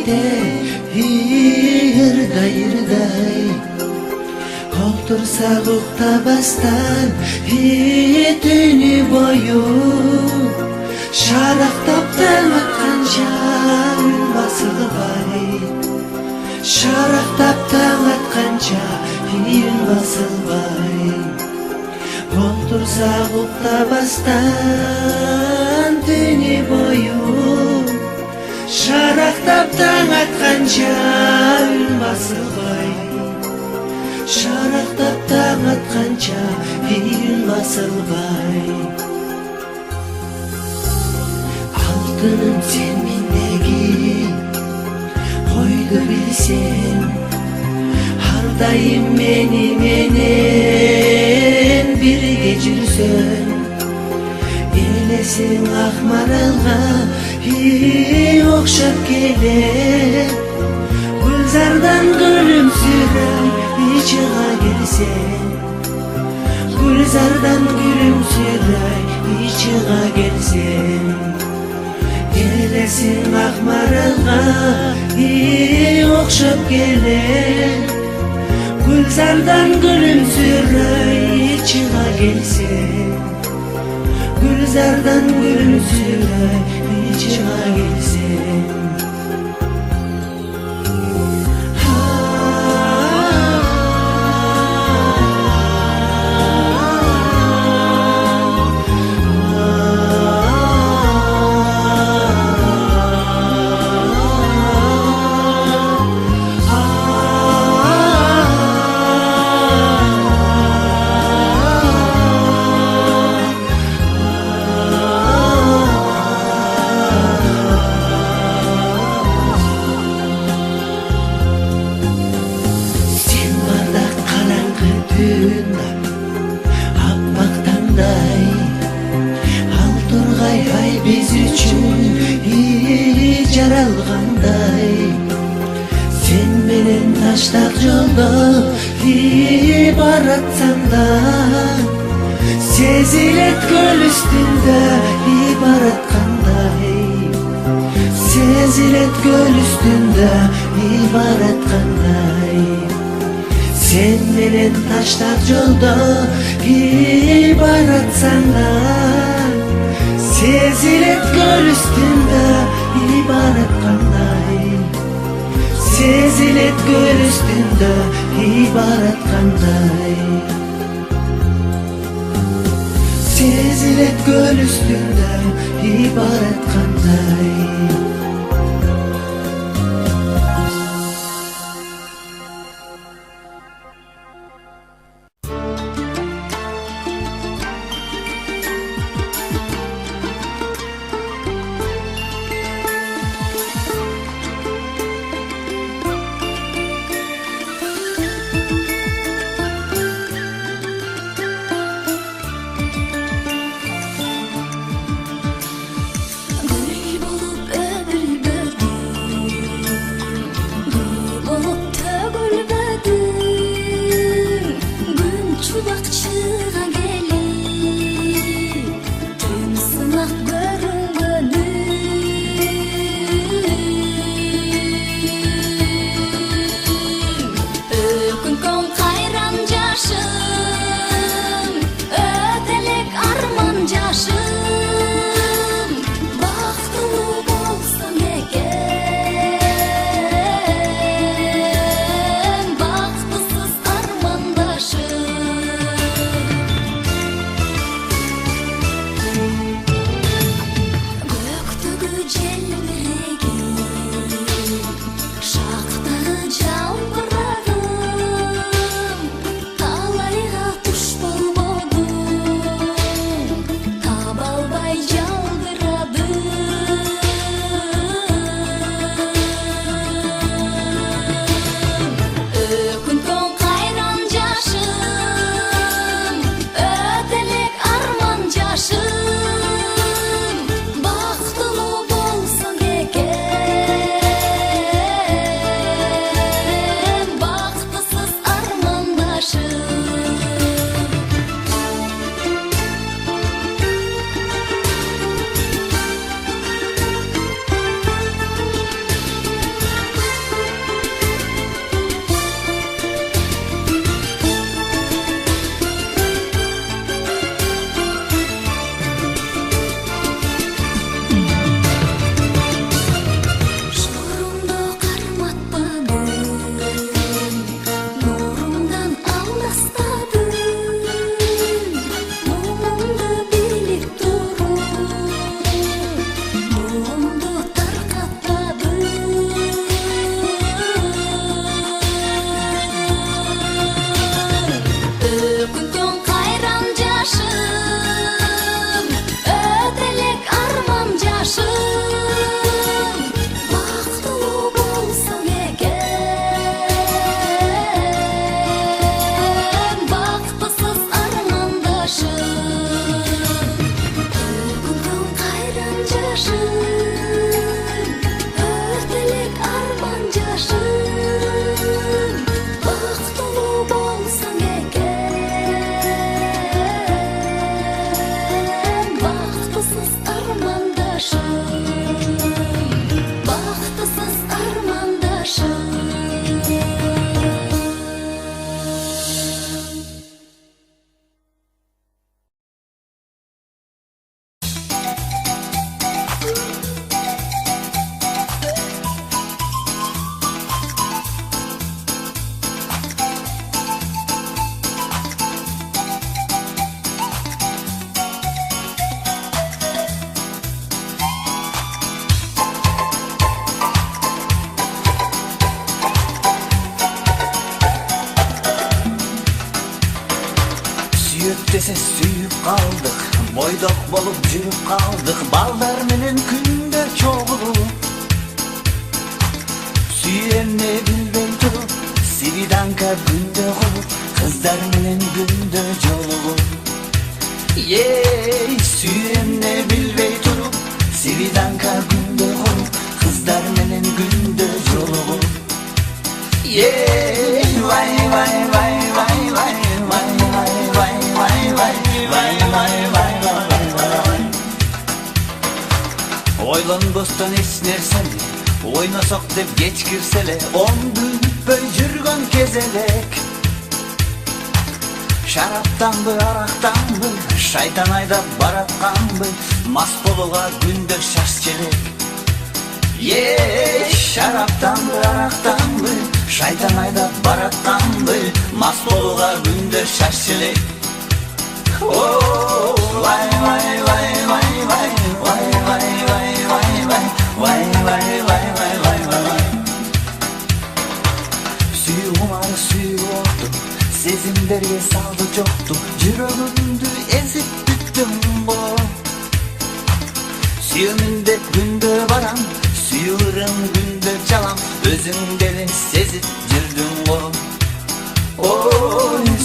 кейде ырдай Олтурсак уктабастан түнү бою Шарактап таң атканча үн басылбай Шарактап таң атканча үн басылбай Олтурсак уктабастан түнү бою Шарактап таң атканча үн басылбай Шарактап таң атканча үн басылбай Алтыным сен мендеги койду билсең Ар дайым мени менен бирге жүрсөң Элесиң ак маралга окшоп келет Гүлзардан күлүмсүрөй чыга келсең Гүлзардан күлүмсүрөй чыга келсең Элесиң ак маралга окшоп келет Гүлзардан күлүмсүрөй чыга келсең Гүлзардан күлүмсүрөй чыга келсең Аппак таңдай ал тургай ай биз үчүн жаралгандай Сен менен таштак жолдо баратсам да Сезилет көл үстүндө бараткандай Сезилет көл үстүндө бараткандай Sen менен таштак жолдо баратсаң да Сезилет көл үстүндө бараткандай Сезилет көл үстүндө бараткандай Сезилет көл үстүндө бараткандай Gül bulup Сүйсөк десе сүйүп калдык, бойдок болуп жүрүп калдык, балдар менен күндө чогулуп. Сүйемне билбей туруп, свиданка күндө кылып, кыздар менен күндө жолугуп. Сүйемне билбей туруп, свиданка күндө кылып, кыздар менен күндө жолугуп. Вай вай вай вай вай вай вай вай вай вай вай вай вай вай. Ойлонбостон эч нерсени ойносок деп кеч кирселе, оңду бүтпөй жүргөн кез элек. Шараптанбы, арактанбы, шайтан айдап баратканбы, мас болууга күндө шаш желек. Шараптанбы, арактанбы, шайтан айдап баратканбы, мас болууга күндө шаш желек. Вай вай вай вай вай вай вай вай вай вай вай вай вай вай вай вай. Сүйүү кумары сүйүү отту, сезимдерге салды жокту, жүрөгүмдү эзип бүттүм бо. Сүйөмүн деп күндө барам, сүйүүрүм күндө чалам, өзүң деле сезип жүрдүң го.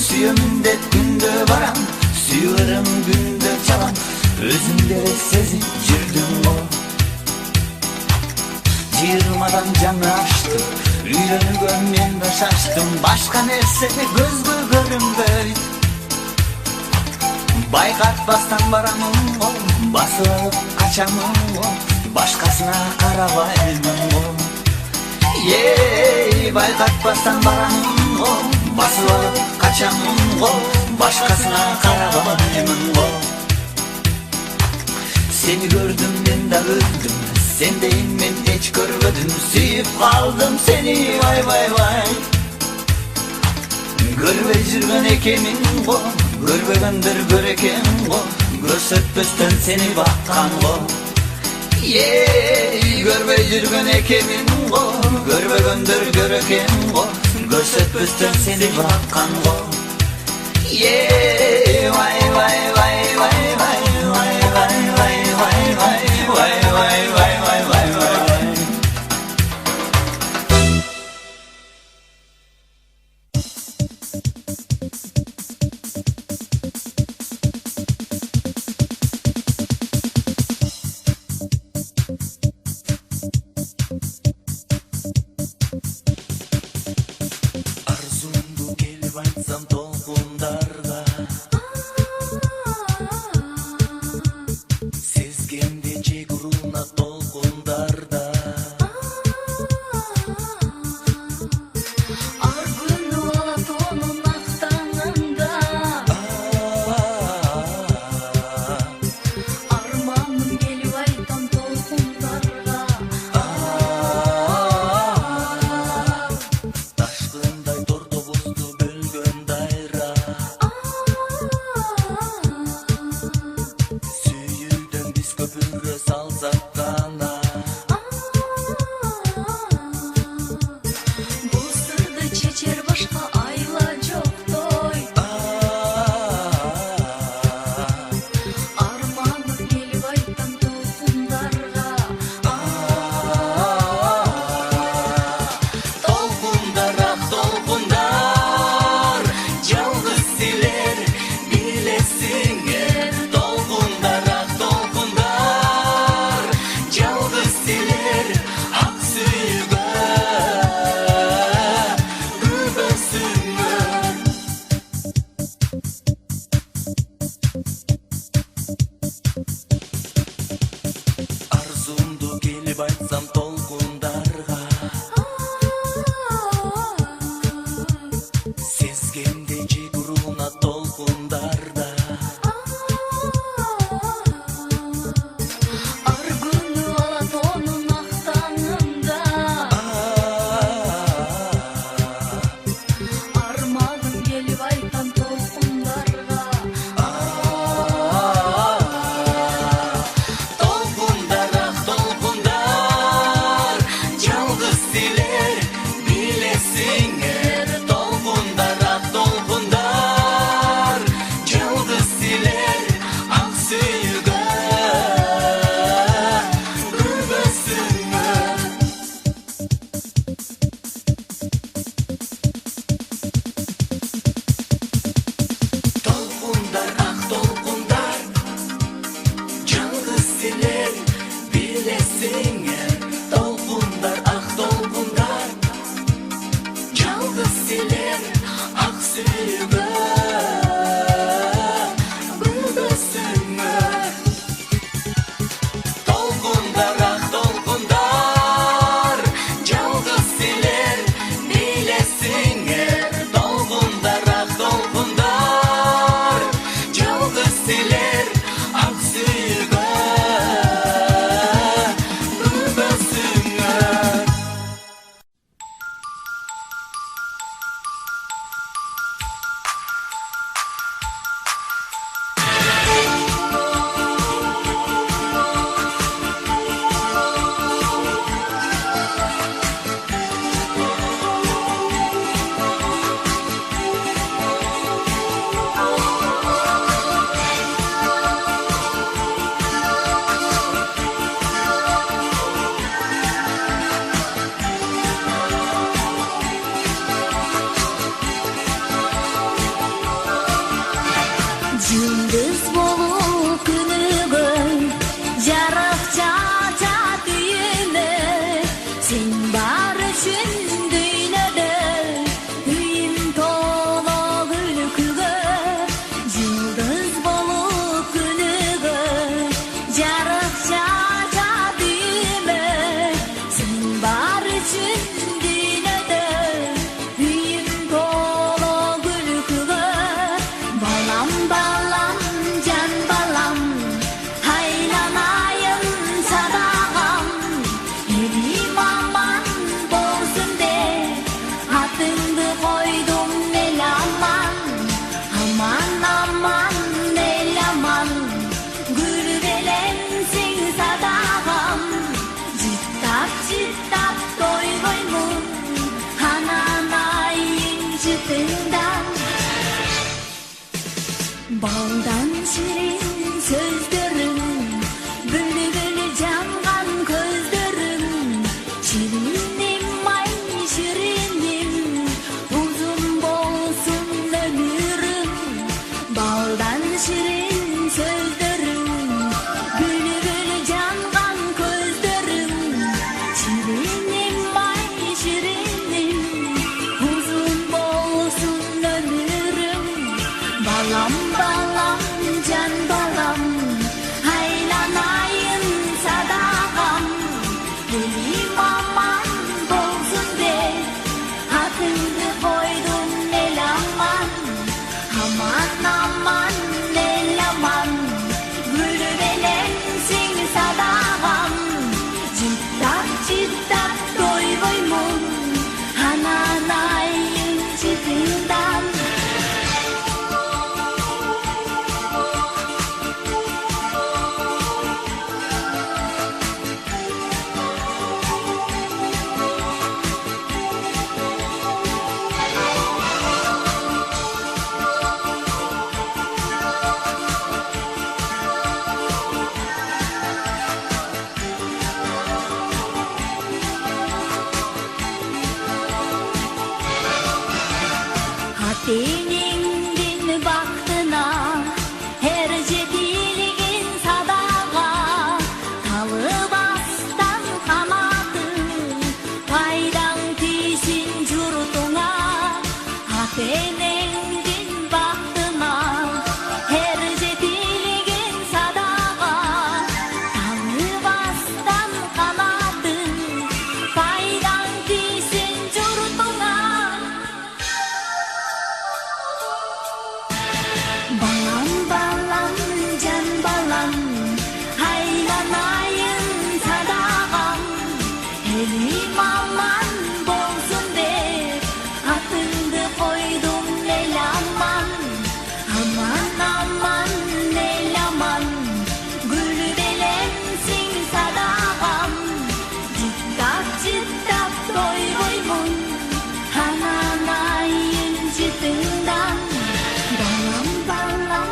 Сүйөмүн деп күндө барам, сүйүүрүм күндө чалам, өзүң деле сезип жүрдүң го. 20 жаңы аштым, үйлөнүүгө мен да шаштым, башка нерсе көзгө көрүнбөйт. Байкатпастан барамын го, басып алып качамын го, башкасына карабаймын го. Байкатпастан барамын го, басып алып качамын го, башкасына карабаймын го. Сени көрдүм мен да өлдүм, сендей мен эч көрбөдүм, сүйүп калдым сени вай вай вай. Көрбөй жүргөн экенмин го, көрбөгөндөр көрө экен го, көрсөтпөстөн сени баккан го. Көрбөй жүргөн экенмин го, көрбөгөндөр көрө экен го, көрсөтпөстөн сени баккан го. Вай вай вай вай вай вай вай вай вай вай вай вай вай вай вай вай. Арзумду келип айтсам толкундарга, сезгенде жек уруна толкундарда. Ар күнү алат онун актаңында, арманым келип айтам толкундарга. Ташкындай тортобузду бөлгөн дайра, сүйүүдөн биз көпүрө салсак гана. Бул сырды чечер башка айла жоктой. Арманым келип айтам толкундарга. Толкундар, ак толкундар, жалгыз силер билесиңер. Толкундар, ак толкундар, жалгыз силер ак сүйүүгө күбөсүңөр. Арзумду келип айтсам толкундарга, сезгенде жек уруна толкундарда. Ар күнү алат онун актаңында, арманым келип айтам толкундарга. Толкундар, ак толкундар, жалгыз силер билесиңер. Толкундар, ак толкундар, Balam balam can balam Haylanayın sadağam Benim aman bolsun de Hatırdı koydum nelaman Aman aman nelaman Gülü belensin sadağam Ciddak ciddak doy boymun Hananayın ciddinden Senin din baktına her cedilgin sadağa Talı bastan kanatın paydan tisin jurtuna Senin din baktına her cedilgin sadağa Talı bastan kanatın paydan tisin jurtuna Balam balam can balam Haylanayın sadağam Elim aman bolsun de Atındı koydum nelaman Aman aman nelaman Gülü belensin sadağam Ciddak ciddak doy boymun Hananayın ciddinden Balam balam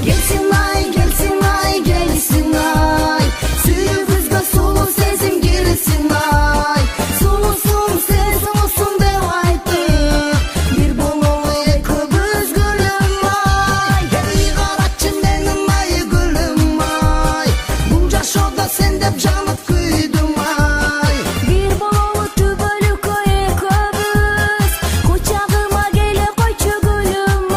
Gelsin ay, gelsin ay, gelsin ay. Suyumuzda sulu sezim girsin ay. Sulusun sen sulusun dev aytıp bir bololu ekibіз gülüm ay. Ey karatçım benim ay gülüm ay. Bunca şoda sen dep janıp küydüm ay. Bir bololu tübölük ekibіз Kucağıma gele koyçu gülüm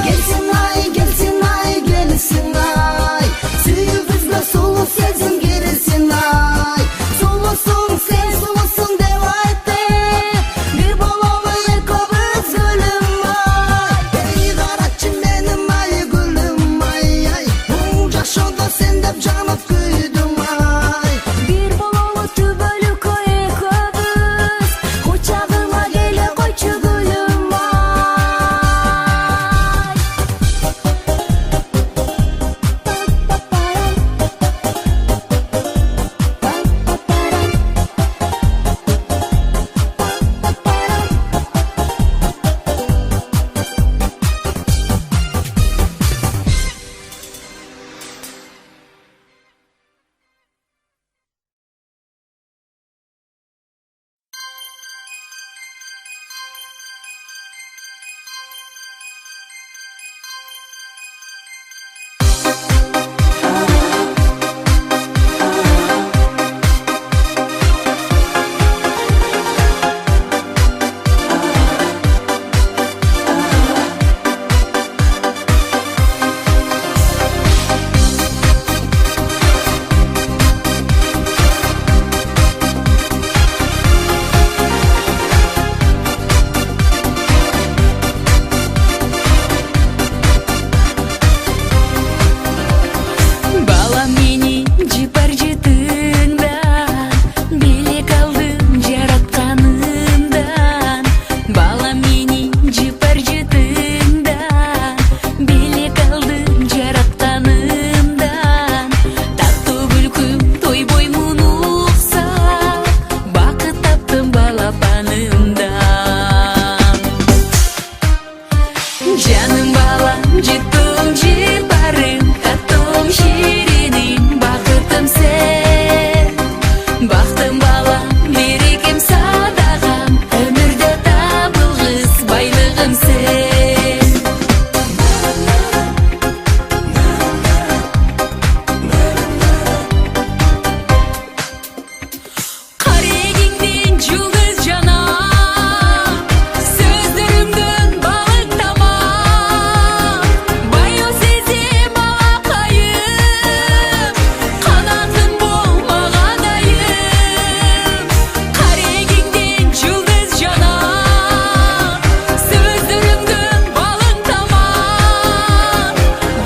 Gelsin ay, gelsin ay, gelsin ay. Suyumuzda sulu sezim girsin ay. Sulusun sen sulusun dev aytıp bir bololu ekibіз gülüm ay. Ey karatçım benim ay gülüm ay ay. Bunca şoda sen dep janıp küydüm ay. Bir bololu tübölük ekibіз Kucağıma gele koyçu gülüm Балам мени жипар жытыңдан Билек алдым жаратканыңдан Балам мени жипар жытыңдан Билек алдым жаратканыңдан Таттуу күлкүм тойбой мун уксап Бакыт таптым балапанымдан Жаным балам жыттым жипарым Каттым шириним бакытым сен Бактым балам берекем садагам Өмүрдө табылгыс байлыгым сен Карегиңден жулдыз жана Сөздөрүңдөн балык тамам Баю сезим алакайым Канатым болмаган айым Карегиңден жулдыз жана Сөздөрүңдөн балык тамам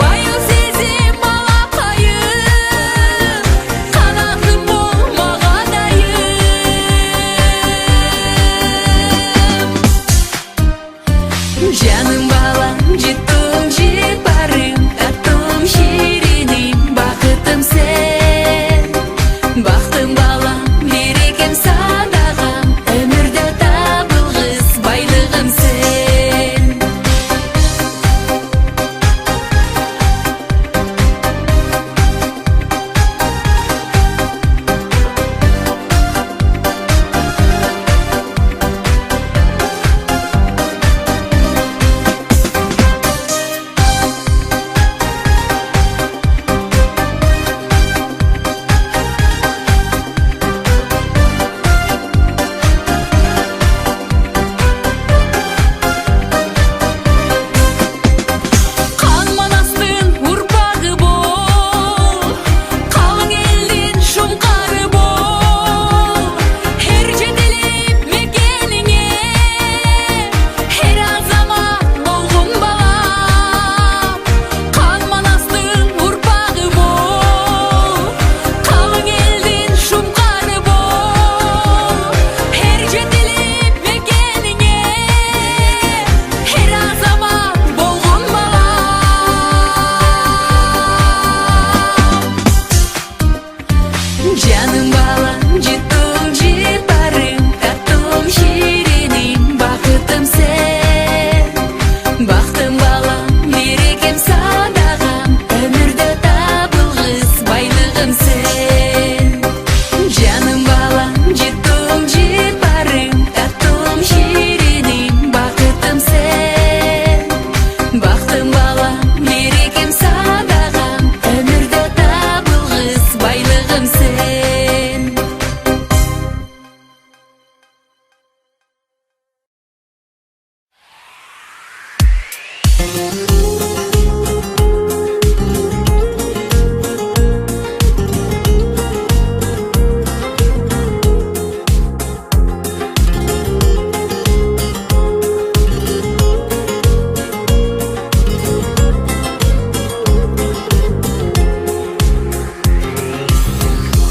Баю сезим алакайым Канатым болмаган айым Жаным балам жыттым жипарым Каттым шириним бакытым сен Бактым балам берекем садагам Өмүрдө табылгыс байлыгым сен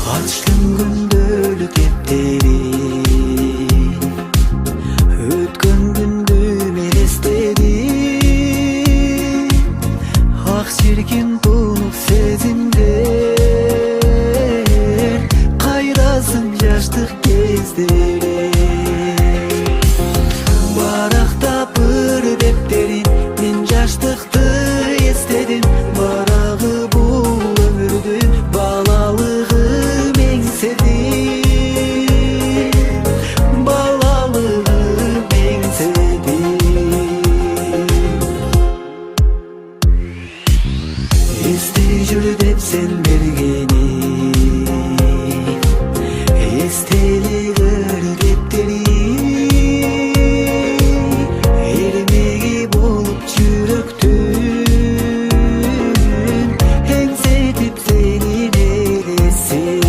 Açtım gündölük defterin, ötken gündüm elestedim. Ak çirkin tunup sezimler, kayrasın yaşlık gezleri. Barakta bir defterin, men yaşlıktı istedim. Barağı bu ömürdü, balalığım en sevdim. Balalığım en sevdim. Esti jürdep sen bergeni, esteligir defteri. Ermegi bolup çürüktün, en sevdip seni neresin.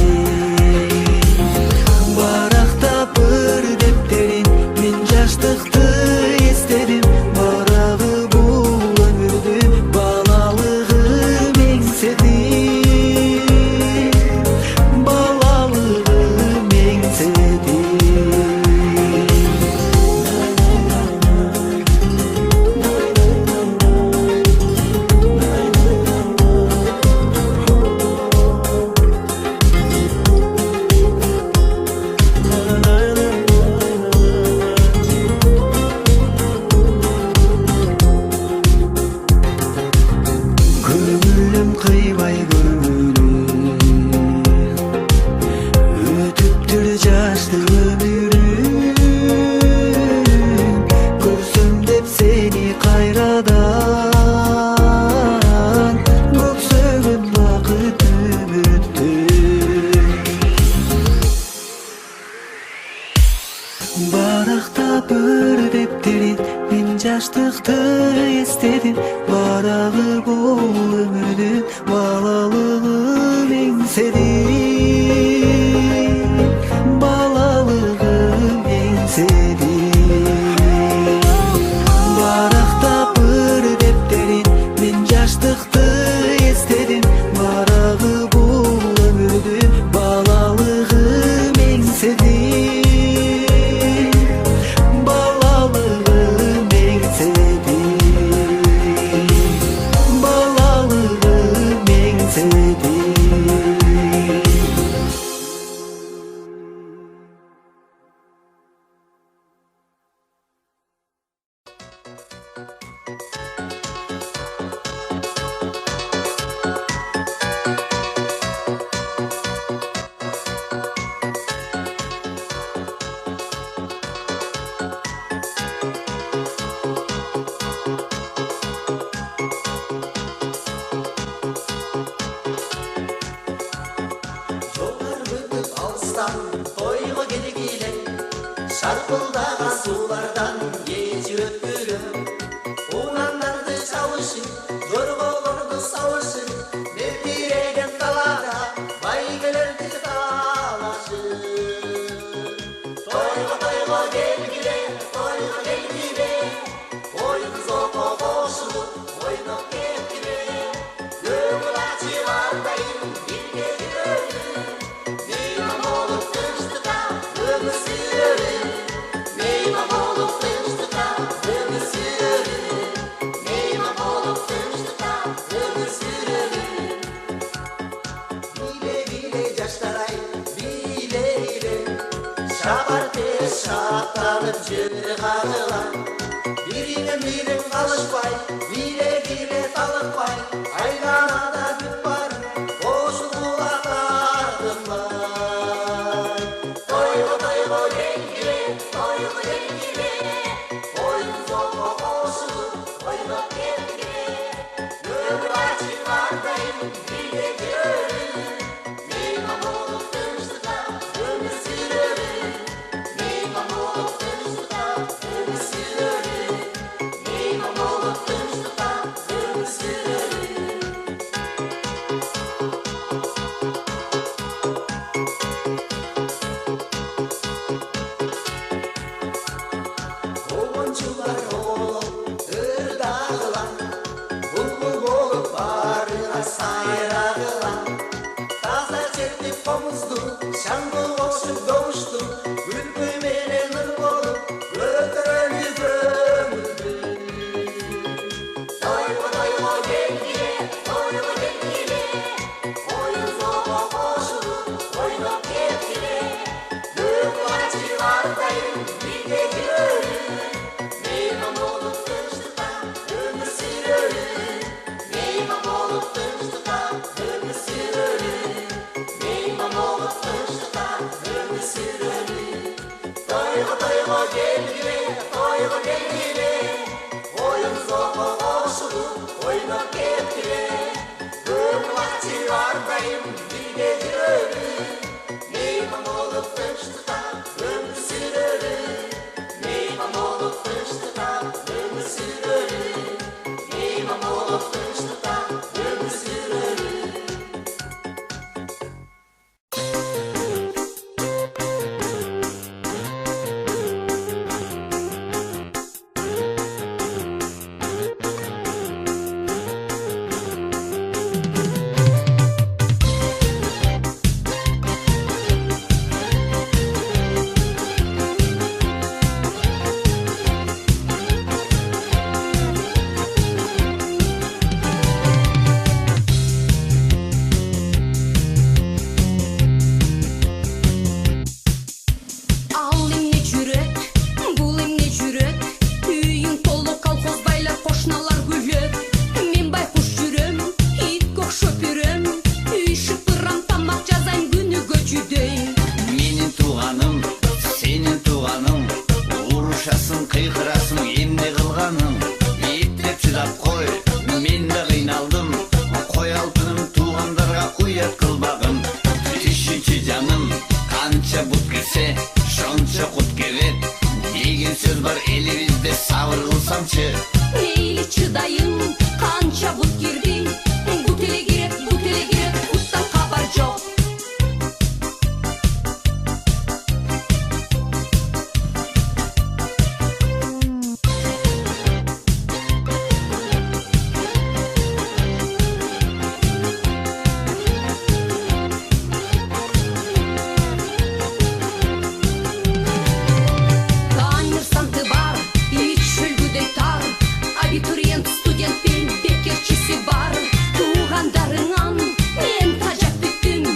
Barakta bir defterin, men yaşlıktı istedim. Barağı bu ömürdü, balalığım en sevdim. Balalığım en sevdim. Gönlüm kıybay gönlüm, ötüptür yaşlı ömürüm. Görsem dep seni kayradan, göksөгөн vakit ümittü. Barakta bir defterin, men yaşlıktı istedim. Barağı bu ömürdün, balalığım en sevdim. Balalığım en sevdim. Barakta bir defterin, men yaşlıktı istedim. Barağı bu ömürdün, balalığım en sevdim. Balalığım en sevdim. Balalığım en sevdim. Yollar ötüp alыстан тойго келгиле, шаркылдаган суулардан кечип өткүлө. Унандарды чабышып, жорголорду сабышып, мелдиреген талада байгелерди талашып. Тойго келгиле, ой кызокко кошулуп, ойноп кеткиле. Көңүл ачыгандайым бирге жүрөлү, мейман болуп тынчтыкка өмүр сүрөлү. Мейман болуп тынчтыкка өмүр сүрөлү. Мейман болуп тынчтыкка өмүр сүрөлү. Биле биле жаштар-ай, биле биле, шабар тез шаттанып жөнү кагыла. Биримен бири калышпай, биле биле талыкпай, айланада бүт бар, кошулуп артынбай. Тойго келгиле, ой кызокко кошулуп, ойноп кеткиле. Көңүл ачыгандайым бирге жүрөлү, мейман болуп тынчтыкка өмүр сүрөлү. Мейман болуп тынчтыкка өмүр сүрөлү. Мейман болуп тынчтыкка koşup doğuştum Ülkü menen ır bolup ötüreni gömüldü Toygo toygo gelgile, toygo gelgile Oyun zoba koşulup oynap ketgile Büyük acılardayım bir gece ölüm Meyman olup tınçlıkta ömür sürölüm Meyman olup tınçlıkta ömür sürölüm Meyman olup tınçlıkta ömür sürölüm Toygo toygo gelgile, toygo gelgile Oyun zoba koşulup oynap ketgile Büyük acılardayım bir gece ölüm Meyman olup tınçlıkta ömür sürölüm Meyman olup tınçlıkta ömür sürölüm Meyman olup tınçlıkta ömür sürölüm Al emne çürek, bul emne çürek Үйің толы колхоздайлар, қошналар гүлеп Мен байқұс жүрем, ит көк шөперем Үй шыпырам, тамақ жазайын күніге жүдейін Менің туғаным, сенің туғаным Ұрышасың, қиқырасың, емне қылғаным Ептеп шыдап қой, мен де қиналдым Қой алтыным туғандарға ұят қылбағым Үшінші жаным, қанша бұт кірсе, шонша құт керет Деген сөз бар елімізде сабыр қылсамшы Мейлі чыдайын, қанша бұт кирди Бұт еле керек, бұттан хабар жоқ Коммерсанты бар, ит шүлгүдей тар Абитуриент, студент пен бекерчisi бар Туғандарыңан мен тажап бүттім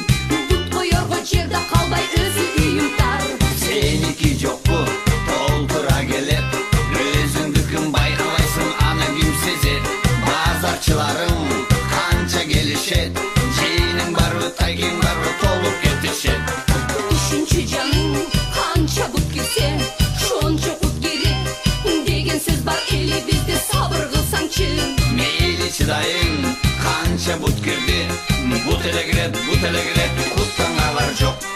Бұт қойорға жерде қалбай өзі үйім тар Сенікі жоқ бұ, толтыра келет Өзіңдікін байқалайсың, ана кім сезет Базарчыларың қанша келішет Жейінің барбы, тайкең барбы, толып кетішет Үшінші жаның қанша бұт кірсе Шонша құт керек деген сөз бар елі бізде сабыр қылсаңшы Мейлі шыдайың, қанша бұт кірді Бұт еле кірет, құттан хабар жоқ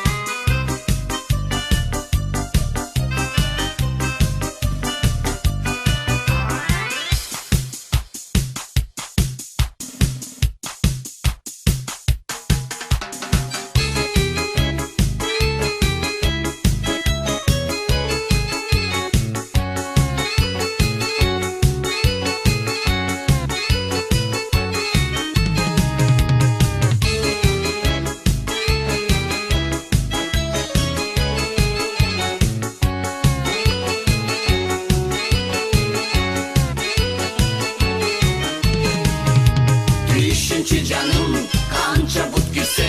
Үшінші жаным, қанша бұт кірсе,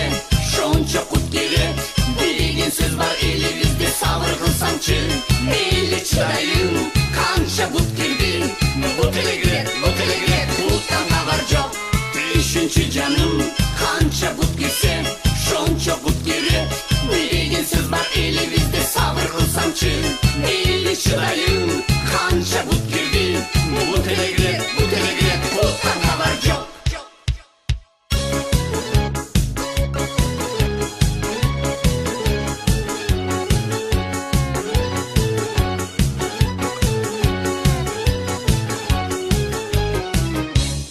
шонша құт керек Деген сөз бар елімізде сабыр қылсаңшы Мейлі шыдайың, қанша бұт кірді Бұт еле кірет, бұттан хабар жоқ Үшінші жаным, қанша бұт кірсе, шонша құт керек Деген сөз бар елімізде сабыр қылсаңшы